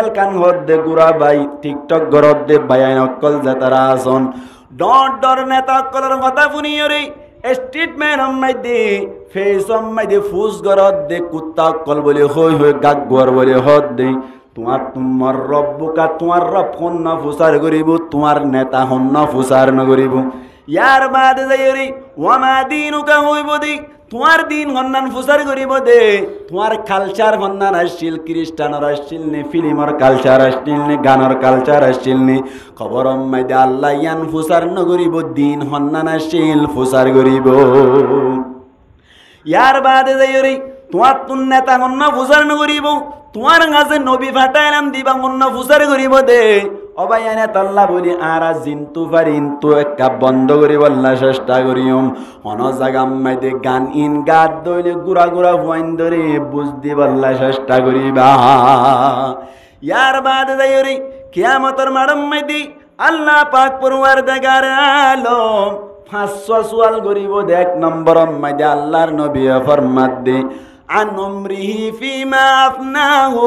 mobile কান হদ্দে গুড়া by TikTok গরদ্দে বায়ান অকল যাতারা আসন ডর নেতা অকলের কথা শুনিও রে স্টেটমেন্ট অম্মাই দে ফেস অম্মাই দে ফুস গরদ্দে কুত্তা অকল বলে হই হই গাগ গোয়ার বলে হদ দে তোমার রব্বুকা তোমার রব হন্য ফুসার করিব তোমার নেতা হন্য ফুসার নগরিব ইয়ার বাদে যাই রে ওয়ামা দিনুকা হইব দে তোমার দিন হন্নান ফুসার করিব দে তোমার কালচার হন্নান আসছিল খ্রিস্টানর আসছিল নে ফিল্মর কালচার আসছিল নে গানের কালচার আসছিল নে খবর অম্মাই দে আল্লাহ ইয়ান ফুসার নগরিব দিন হন্নান আসছিল ফুসার করিব ইয়ার বাদে যাই রে তোমার তুন নেতা হন্য ফুসার নগরিব তোমার কাছে নবী ফাটাইলাম দিবা অন্য ফুসার করিব দে অবায়ানে তাল্লা বলি আরা জিন্তু পারিন তো একটা বন্ধ করি বললা চেষ্টা করিম অন জাগাম্মাই দে গান ইন গাত দইলে গুড়া গুড়া ফুয়াইন ধরে বুঝদি বললা চেষ্টা করিবা ইয়ার বাদে যাই রে কিয়ামতের মাড়ম্মাই দি আল্লাহ পাক পরওয়ার দেগার আলম 500 সওয়াল করিব দে 1 নম্বর অম্মাই দে আল্লাহর নবী ফরমাত দে আন উমরিহি ফিমা আফনাহু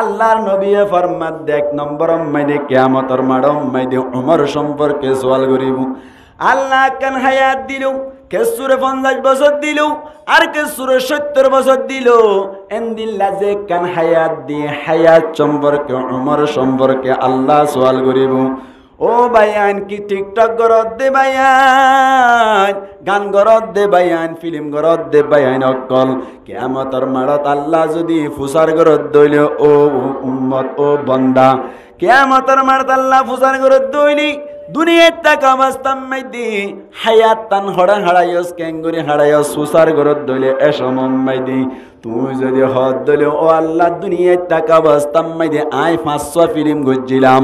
আল্লাহর নবী ফরমাত দে 1 নম্বর অম্মাইদে কিয়ামতের মাড় অম্মাইদে উমর সম্পর্কে সওয়াল করিব আল্লাহ কান হায়াত দিল কেসুরে 50 বছর দিল আর কেসুরে 70 বছর দিল এন্দিল্লা যে কান হায়াত দিয়ে হায়াত সম্পর্কে উমর সম্পর্কে আল্লাহ সওয়াল করিব ও বায়ান কি টিকটক গরদ দে বায়ান গান গরদ দে বায়ান ফিল্ম গরদ দে বায়ান অকল কিয়ামতের মাড়ত আল্লাহ যদি ফুসার গরদ দইলে ও উম্মত ও বান্দা কিয়ামতের মাড়ত আল্লাহ ফুসার গরদ দইলি দুনিয়াত তাক অবস্থাম মাইদি হায়াত তান হড়া হাড়াইস কেঙ্গুরি হাড়াইস ফুসার গরদ দইলে এসমম মাইদি তুই যদি হদ দইলে ও আল্লাহ দুনিয়াত তাক অবস্থাম মাইদি আই 500 ফিল্ম গজ্জিলাম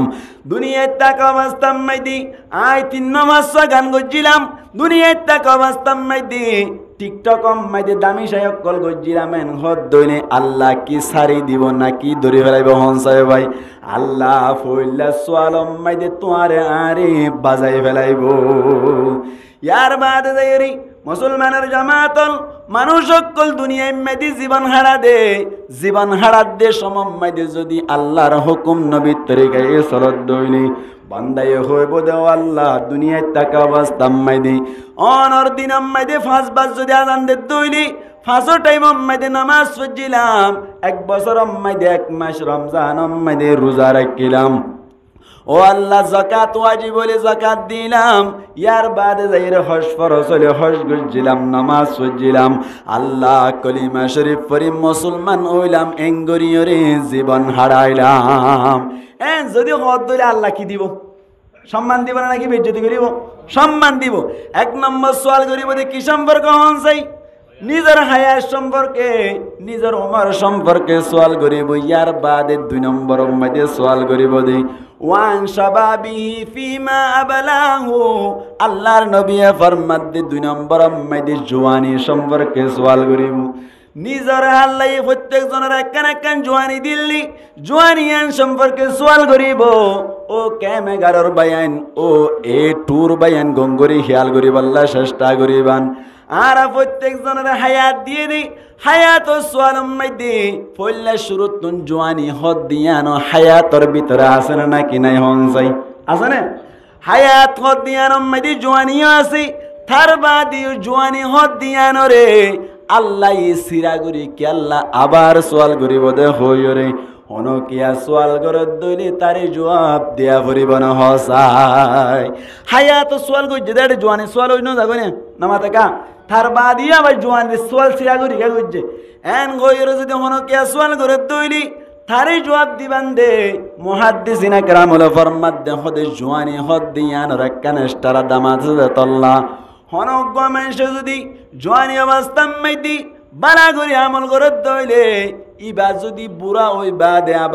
দুনিয়াত তাক অবস্থাম মাইদি আই 300 গান গজ্জিলাম দুনিয়াত তাক অবস্থাম মাইদি টিকটক মাইদি দামি শায়ক কল গজ্জিলাম এন হদ দইলে আল্লাহ কি সারি দিব নাকি ধরে ফেলাইব হনসায় ভাই আল্লাহ ফইল্লা সোয়ালম মাইদি তোয়ারে আরে বাজাই ফেলাইব ইয়ার বাদে যাইরি মুসলমানের জামাতল মানুষ সকল দুনিয়ায় মেদি জীবন হারা দে সমম মাইদে যদি আল্লাহর হুকুম নবীর তরিকায় চলত দইলি বান্দায় হইব দেও আল্লাহ দুনিয়ায় টাকা বাস্তাম মাইদি অনর দিন মাইদে 5 বার যদি আজান দে দইলি 5 টাইম মাইদে নামাজ পড়ছিলাম 1 বছর মাইদে 1 মাস রমজান মাইদে রোজা রাখিলাম ও আল্লাহ যাকাত ওয়াজিব বলে যাকাত দিলাম ইয়ার বাদে যাইরে হজ ফরজ হলে হজ গজিলাম নামাজ পড়ছিলাম আল্লাহ কলিমা শরীফ পড়ি মুসলমান হইলাম এঙ্গরিয়রে জীবন হারাইলাম যদি হদ দিলে আল্লাহ কি দিব সম্মান দিব না নাকি বেজ্জতি করিব সম্মান দিব 1 নম্বর সওয়াল করিব যে কি সম্পর্ক হন চাই নিজের হায়াত সম্পর্কে নিজের উমর সম্পর্কে সওয়াল করিব ইয়ার বাদে 2 নম্বর মধ্যে সওয়াল করিব দে ওয়ান শাবাবিহি ফিমা আবলাহু আল্লাহর নবী ফরমাত দে 2 নম্বর মধ্যে জওয়ানি সম্পর্কে সওয়াল করিব নিজের আল্লাহ প্রত্যেক জনের একখান জওয়ানি দিল্লি জওয়ানিয়ান সম্পর্কে সওয়াল করিব ও কেমেগারর বায়ান ও এ টুর বায়ান গঙ্গরি খেয়াল করিব আল্লাহ চেষ্টা করিবান আর প্রত্যেক জনের হায়াত দিয়ে দি হায়াত ও সোয়ালম মাইদি পয়লা শুরুত তুন জওয়ানি হদ দিয়ানো হায়াতর ভিতরে আছে না নাকি নাই হন যাই আছে না হায়াত হদ দিয়ানো মাইদি জওয়ানিও আছে তার বাদি জওয়ানি হদ দিয়ানো রে আল্লাহ সিরাগুরি কি আল্লাহ আবার সোয়াল করিব দে হইরে অনকিয়া সোয়াল করত দইলি তারে জবাব দিয়া পড়িব না হসাই হায়াত সোয়াল কইছে দে জওয়ানি সোয়াল হইনো যাগো না নামাতে কা তার বাদিয়া ভাই জওয়ানি সোয়াল সিরাগুরি কে কইছে এন গইরে যদি অনকিয়া সোয়াল করত দইলি তারে জবাব দিবান দে মুহাদ্দিসিনা کرامুল ফরমাত দে হদে জওয়ানি হদ দিয়ান রাকান ইস্তারা দামাত তল্লা হনক মানুষে যদি জওয়ানি অবস্থা মাইদি বালা করে আমল করত দইলে ইবা যদি বুড়া ওই বাদে